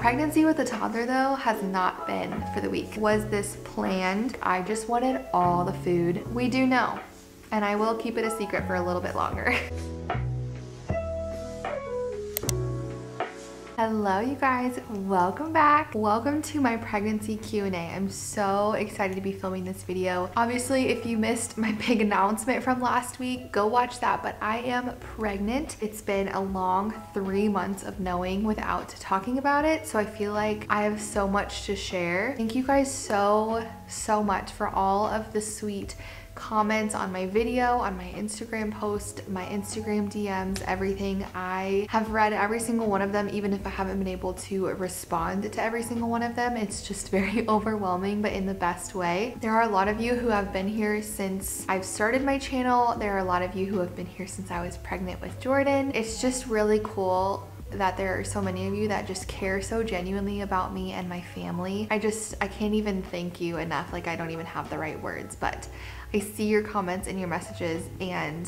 Pregnancy with a toddler though has not been for the weak. Was this planned? I just wanted all the food. We do know, and I will keep it a secret for a little bit longer. Hello you guys, welcome back. Welcome to my pregnancy Q&A. I'm so excited to be filming this video. Obviously, if you missed my big announcement from last week, go watch that, but I am pregnant. It's been a long 3 months of knowing without talking about it, so I feel like I have so much to share. Thank you guys so much for all of the sweet comments on my video, on my Instagram post, my Instagram DMs, everything. I have read every single one of them, even if I haven't been able to respond to every single one of them. It's just very overwhelming, but in the best way. There are a lot of you who have been here since I've started my channel. There are a lot of you who have been here since I was pregnant with Jordan. It's just really cool that there are so many of you that just care so genuinely about me and my family. I can't even thank you enough. Like, I don't even have the right words, but I see your comments and your messages, and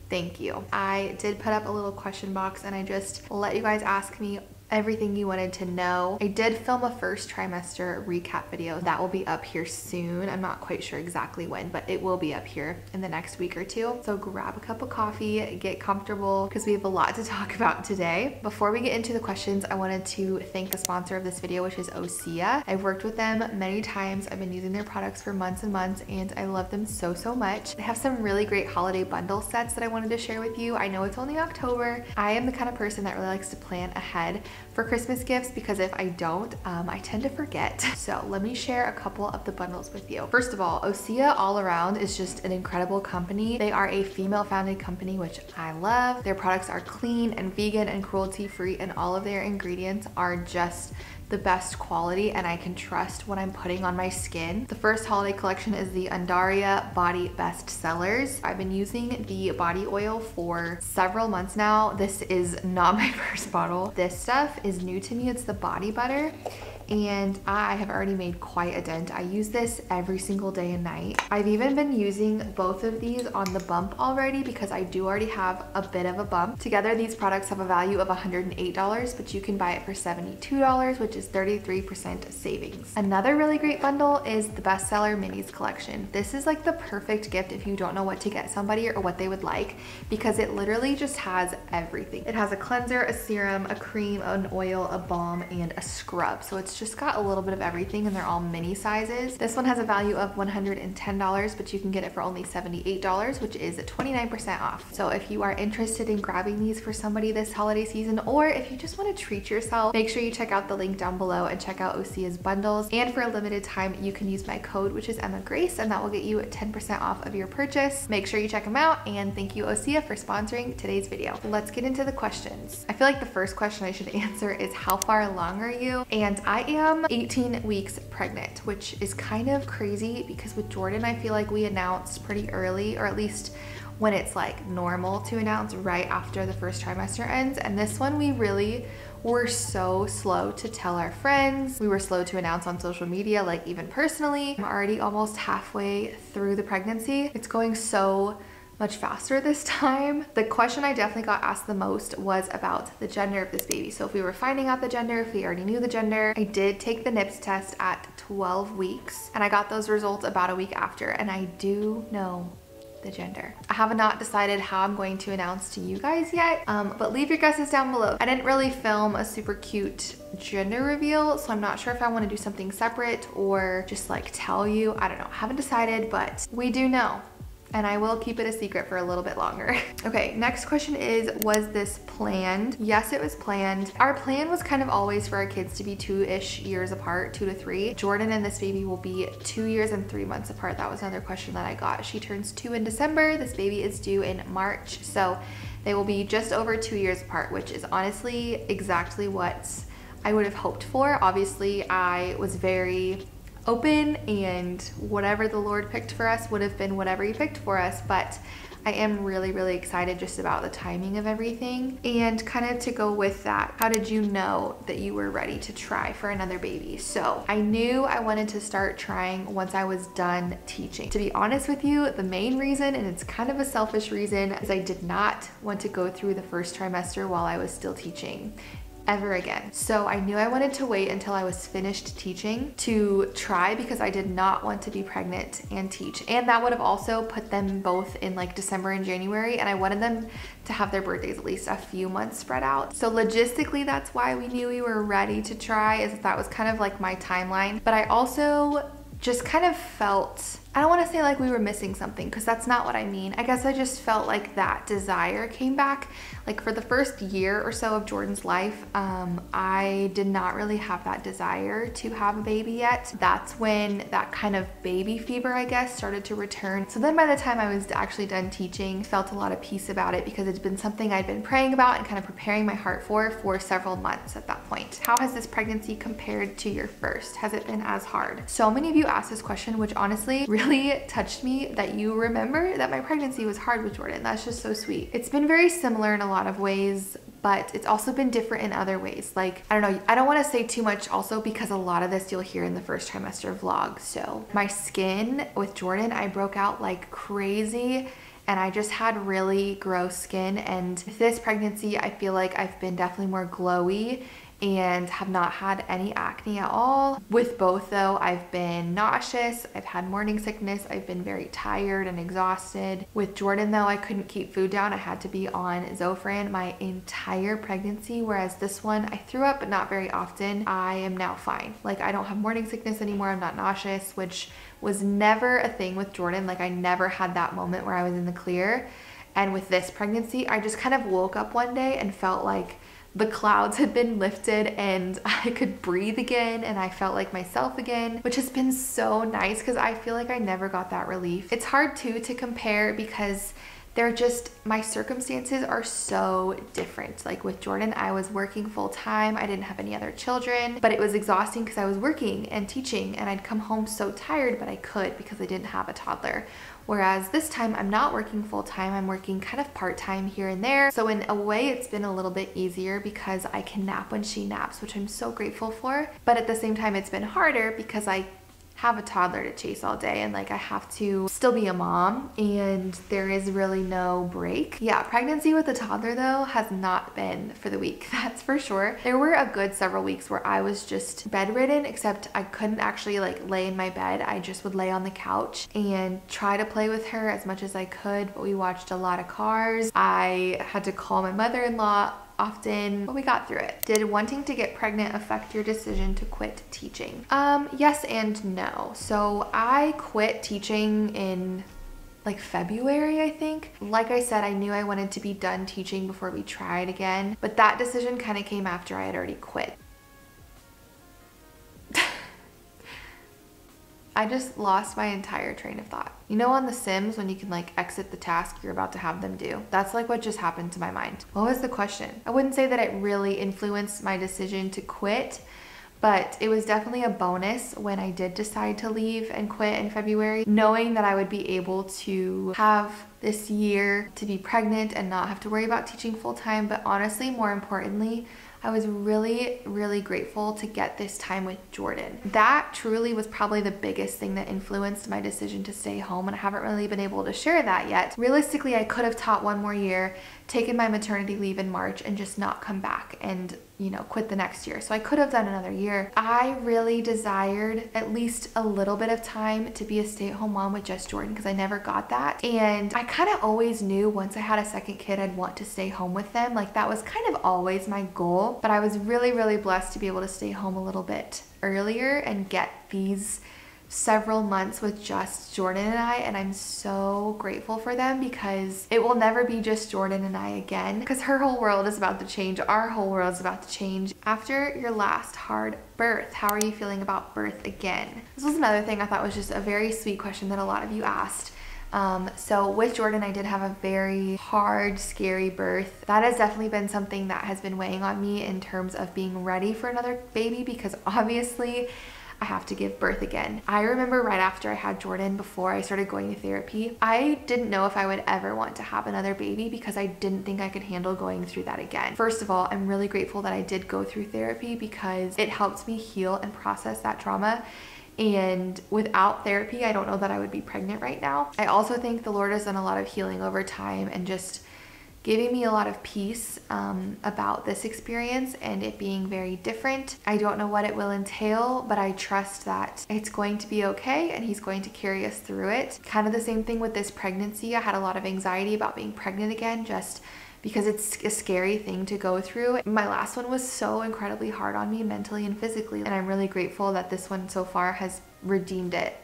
thank you. I did put up a little question box and I just let you guys ask me everything you wanted to know. I did film a first trimester recap video that will be up here soon. I'm not quite sure exactly when, but it will be up here in the next week or two. So grab a cup of coffee, get comfortable, because we have a lot to talk about today. Before we get into the questions, I wanted to thank the sponsor of this video, which is Osea. I've worked with them many times. I've been using their products for months and months, and I love them so much. They have some really great holiday bundle sets that I wanted to share with you. I know it's only October. I am the kind of person that really likes to plan ahead for Christmas gifts, because if I don't, I tend to forget. So let me share a couple of the bundles with you. First of all, Osea all around is just an incredible company. They are a female founded company, which I love. Their products are clean and vegan and cruelty free, and all of their ingredients are just the best quality, and I can trust what I'm putting on my skin. The first holiday collection is the Undaria Body Best Sellers. I've been using the body oil for several months now. This is not my first bottle. This stuff is new to me. It's the body butter, and I have already made quite a dent. I use this every single day and night. I've even been using both of these on the bump already, because I do already have a bit of a bump. Together, these products have a value of $108, but you can buy it for $72, which is 33% savings. Another really great bundle is the bestseller minis collection. This is like the perfect gift if you don't know what to get somebody or what they would like, because it literally just has everything. It has a cleanser, a serum, a cream, an oil, a balm, and a scrub. So it's just got a little bit of everything, and they're all mini sizes. This one has a value of $110, but you can get it for only $78, which is 29% off. So if you are interested in grabbing these for somebody this holiday season, or if you just want to treat yourself, make sure you check out the link down below and check out Osea's bundles. And for a limited time, you can use my code, which is Emma Grace, and that will get you 10% off of your purchase. Make sure you check them out, and thank you Osea for sponsoring today's video. Let's get into the questions. I feel like the first question I should answer is, how far along are you? And I am 18 weeks pregnant, which is kind of crazy because with Jordan, I feel like we announced pretty early, or at least when it's like normal to announce right after the first trimester ends. And this one, we really were so slow to tell our friends. We were slow to announce on social media, like even personally. I'm already almost halfway through the pregnancy. It's going so much faster this time. The question I definitely got asked the most was about the gender of this baby. So if we were finding out the gender, if we already knew the gender. I did take the NIPS test at 12 weeks, and I got those results about a week after, and I do know the gender. I have not decided how I'm going to announce to you guys yet, but leave your guesses down below. I didn't really film a super cute gender reveal, so I'm not sure if I want to do something separate or just like tell you. I don't know. I haven't decided, but we do know, and I will keep it a secret for a little bit longer. Okay, next question is, was this planned? Yes, it was planned. Our plan was kind of always for our kids to be 2-ish years apart, 2 to 3. Jordan and this baby will be 2 years and 3 months apart. That was another question that I got. She turns 2 in December. This baby is due in March. So they will be just over 2 years apart, which is honestly exactly what I would have hoped for. Obviously, I was very open, and whatever the Lord picked for us would have been whatever he picked for us, but I am really excited just about the timing of everything. And kind of to go with that, how did you know that you were ready to try for another baby? So I knew I wanted to start trying once I was done teaching. To be honest with you, the main reason, and it's kind of a selfish reason, is I did not want to go through the first trimester while I was still teaching. ever again. So I knew I wanted to wait until I was finished teaching to try, because I did not want to be pregnant and teach. And that would have also put them both in like December and January, and I wanted them to have their birthdays at least a few months spread out. So logistically, that's why we knew we were ready to try, is that was kind of like my timeline. But I also just kind of felt, I don't want to say like we were missing something, because that's not what I mean. I guess I just felt like that desire came back. Like for the first year or so of Jordan's life, I did not really have that desire to have a baby yet. That's when that kind of baby fever, I guess, started to return. So then by the time I was actually done teaching, I felt a lot of peace about it, because it's been something I'd been praying about and kind of preparing my heart for several months at that point. How has this pregnancy compared to your first? Has it been as hard? So many of you asked this question, which honestly really touched me, that you remember that my pregnancy was hard with Jordan. That's just so sweet. It's been very similar in a lot of ways, but it's also been different in other ways. Like, I don't know, I don't want to say too much also, because a lot of this you'll hear in the first trimester vlog. So my skin with Jordan, I broke out like crazy, and I just had really gross skin. And with this pregnancy, I feel like I've been definitely more glowy and have not had any acne at all. With both though, I've been nauseous, I've had morning sickness, I've been very tired and exhausted. With Jordan though, I couldn't keep food down. I had to be on Zofran my entire pregnancy, whereas this one, I threw up, but not very often. I am now fine. Like, I don't have morning sickness anymore, I'm not nauseous, which was never a thing with Jordan. Like, I never had that moment where I was in the clear. And with this pregnancy, I just kind of woke up one day and felt like the clouds had been lifted and I could breathe again, and I felt like myself again, which has been so nice, because I feel like I never got that relief. It's hard too to compare, because they're just, my circumstances are so different. Like with Jordan, I was working full time. I didn't have any other children, but it was exhausting because I was working and teaching, and I'd come home so tired, but I could because I didn't have a toddler. Whereas this time I'm not working full time, I'm working kind of part-time here and there. So in a way it's been a little bit easier because I can nap when she naps, which I'm so grateful for. But at the same time, it's been harder because I have a toddler to chase all day, and like I have to still be a mom, and there is really no break. Yeah, pregnancy with a toddler though has not been for the weak, that's for sure. There were a good several weeks where I was just bedridden, except I couldn't actually like lay in my bed. I just would lay on the couch and try to play with her as much as I could, but we watched a lot of Cars. I had to call my mother-in-law often, but we got through it. Did wanting to get pregnant affect your decision to quit teaching? Yes and no. So I quit teaching in like February, I think. Like I said, I knew I wanted to be done teaching before we tried again, but that decision kind of came after I had already quit. I just lost my entire train of thought. You know on The Sims when you can like exit the task you're about to have them do? That's like what just happened to my mind. What was the question? I wouldn't say that it really influenced my decision to quit, but it was definitely a bonus when I did decide to leave and quit in February, knowing that I would be able to have this year to be pregnant and not have to worry about teaching full time. But honestly, more importantly, I was really, really grateful to get this time with Jordan. That truly was probably the biggest thing that influenced my decision to stay home, and I haven't really been able to share that yet. Realistically, I could have taught one more year, taken my maternity leave in March, and just not come back and, you know, quit the next year. So I could have done another year. I really desired at least a little bit of time to be a stay-at-home mom with just Jordan, because I never got that. And I kind of always knew once I had a second kid, I'd want to stay home with them. Like that was kind of always my goal, but I was really, really blessed to be able to stay home a little bit earlier and get these several months with just Jordan and I, and I'm so grateful for them, because it will never be just Jordan and I again, because her whole world is about to change, our whole world is about to change. After your last hard birth, how are you feeling about birth again? This was another thing I thought was just a very sweet question that a lot of you asked. So with Jordan, I did have a very hard, scary birth. That has definitely been something that has been weighing on me in terms of being ready for another baby, because obviously I have to give birth again. I remember right after I had Jordan, before I started going to therapy, I didn't know if I would ever want to have another baby, because I didn't think I could handle going through that again. First of all, I'm really grateful that I did go through therapy, because it helped me heal and process that trauma. And without therapy, I don't know that I would be pregnant right now. I also think the Lord has done a lot of healing over time, and just giving me a lot of peace about this experience and it being very different. I don't know what it will entail, but I trust that it's going to be okay and he's going to carry us through it. Kind of the same thing with this pregnancy. I had a lot of anxiety about being pregnant again, just because it's a scary thing to go through. My last one was so incredibly hard on me mentally and physically, and I'm really grateful that this one so far has redeemed it.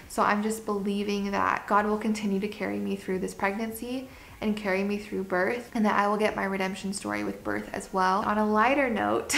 So I'm just believing that God will continue to carry me through this pregnancy and carry me through birth, and that I will get my redemption story with birth as well. On a lighter note,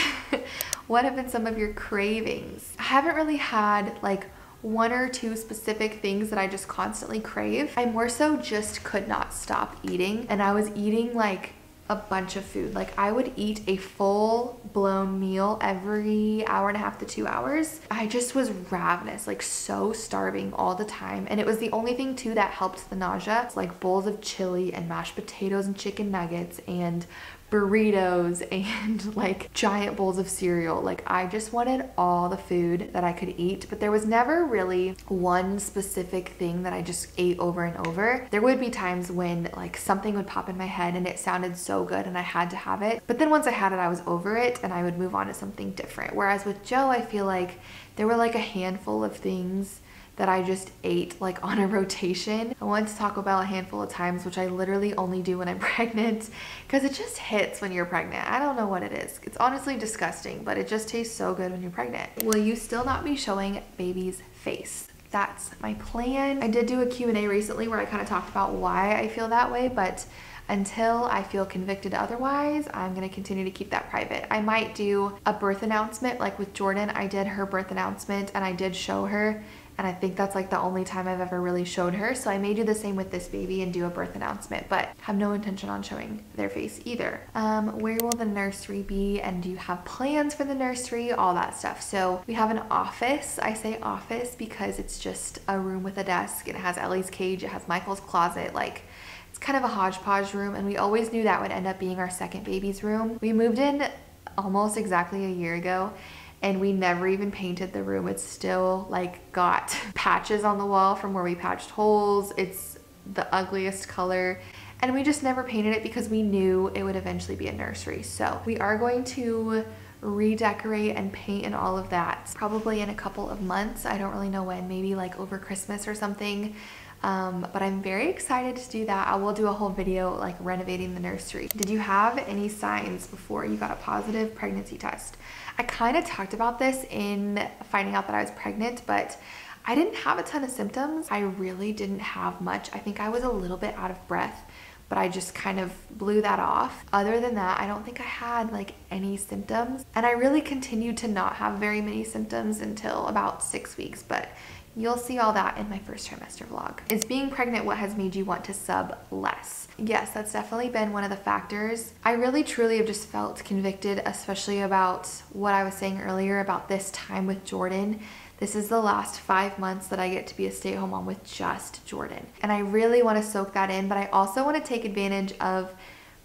what have been some of your cravings? I haven't really had like one or two specific things that I just constantly crave. I more so just could not stop eating, and I was eating like a bunch of food. Like I would eat a full-blown meal every hour and a half to 2 hours. I just was ravenous, like so starving all the time. And it was the only thing too that helped the nausea. It's like bowls of chili and mashed potatoes and chicken nuggets and burritos and like giant bowls of cereal. Like I just wanted all the food that I could eat, but there was never really one specific thing that I just ate over and over. There would be times when like something would pop in my head and it sounded so good and I had to have it, but then once I had it, I was over it and I would move on to something different. Whereas with Joe, I feel like there were like a handful of things that I just ate like on a rotation. I went to Taco Bell a handful of times, which I literally only do when I'm pregnant, because it just hits when you're pregnant. I don't know what it is. It's honestly disgusting, but it just tastes so good when you're pregnant. Will you still not be showing baby's face? That's my plan. I did do a Q&A recently where I kind of talked about why I feel that way, but until I feel convicted otherwise, I'm gonna continue to keep that private. I might do a birth announcement, like with Jordan. I did her birth announcement and I did show her, and I think that's like the only time I've ever really showed her. So I may do the same with this baby and do a birth announcement, but have no intention on showing their face either. Where will the nursery be, and do you have plans for the nursery? All that stuff. So we have an office. I say office because it's just a room with a desk. It has Ellie's cage, it has Michael's closet. Like, it's kind of a hodgepodge room, and we always knew that would end up being our second baby's room. We moved in almost exactly a year ago, and we never even painted the room. It's still like got patches on the wall from where we patched holes. It's the ugliest color, and we just never painted it because we knew it would eventually be a nursery. So we are going to redecorate and paint and all of that probably in a couple of months. I don't really know when, maybe like over Christmas or something. But I'm very excited to do that. I will do a whole video like renovating the nursery. Did you have any signs before you got a positive pregnancy test? I kind of talked about this in finding out that I was pregnant, but I didn't have a ton of symptoms. I really didn't have much. I think I was a little bit out of breath, but I just kind of blew that off. Other than that, I don't think I had like any symptoms. And I really continued to not have very many symptoms until about 6 weeks, but you'll see all that in my first trimester vlog. Is being pregnant what has made you want to sub less? Yes, that's definitely been one of the factors. I really truly have just felt convicted, especially about what I was saying earlier about this time with Jordan. This is the last 5 months that I get to be a stay-at-home mom with just Jordan. And I really want to soak that in, but I also want to take advantage of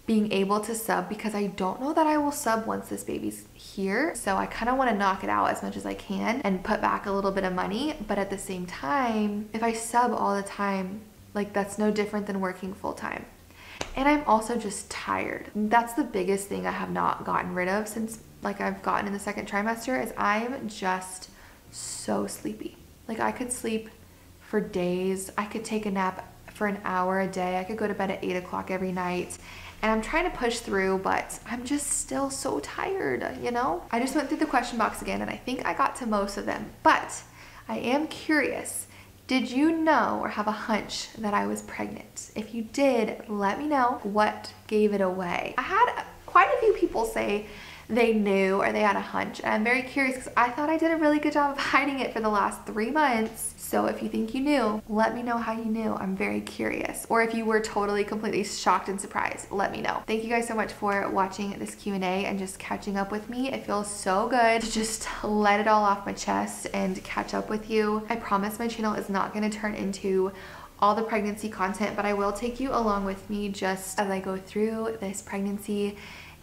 being able to sub, because I don't know that I will sub once this baby's here. So I kind of want to knock it out as much as I can and put back a little bit of money. But at the same time, if I sub all the time, like that's no different than working full time. And I'm also just tired. That's the biggest thing I have not gotten rid of since like I've gotten in the second trimester, is I'm just so sleepy. Like I could sleep for days. I could take a nap for an hour a day. I could go to bed at 8 o'clock every night. And I'm trying to push through, but I'm just still so tired, you know? I just went through the question box again, and I think I got to most of them, but I am curious. Did you know or have a hunch that I was pregnant? If you did, let me know what gave it away. I had quite a few people say they knew or they had a hunch, and I'm very curious because I thought I did a really good job of hiding it for the last 3 months. So if you think you knew, let me know how you knew. I'm very curious. Or if you were totally completely shocked and surprised, let me know. Thank you guys so much for watching this Q&A and just catching up with me. It feels so good to just let it all off my chest and catch up with you. I promise my channel is not going to turn into all the pregnancy content, but I will take you along with me just as I go through this pregnancy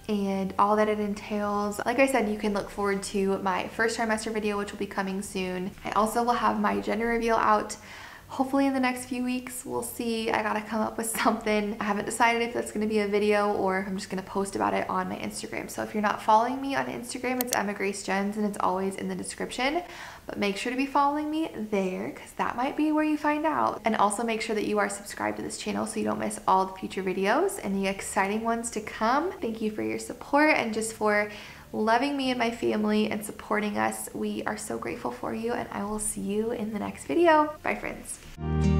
and all that it entails. Like I said, you can look forward to my first trimester video, which will be coming soon. I also will have my gender reveal out hopefully in the next few weeks, we'll see. I gotta come up with something. I haven't decided if that's gonna be a video or if I'm just gonna post about it on my Instagram. So if you're not following me on Instagram, it's Emma Grace Jens and it's always in the description. But make sure to be following me there because that might be where you find out. And also make sure that you are subscribed to this channel so you don't miss all the future videos and the exciting ones to come. Thank you for your support and just for loving me and my family and supporting us. We are so grateful for you, and I will see you in the next video. Bye, friends.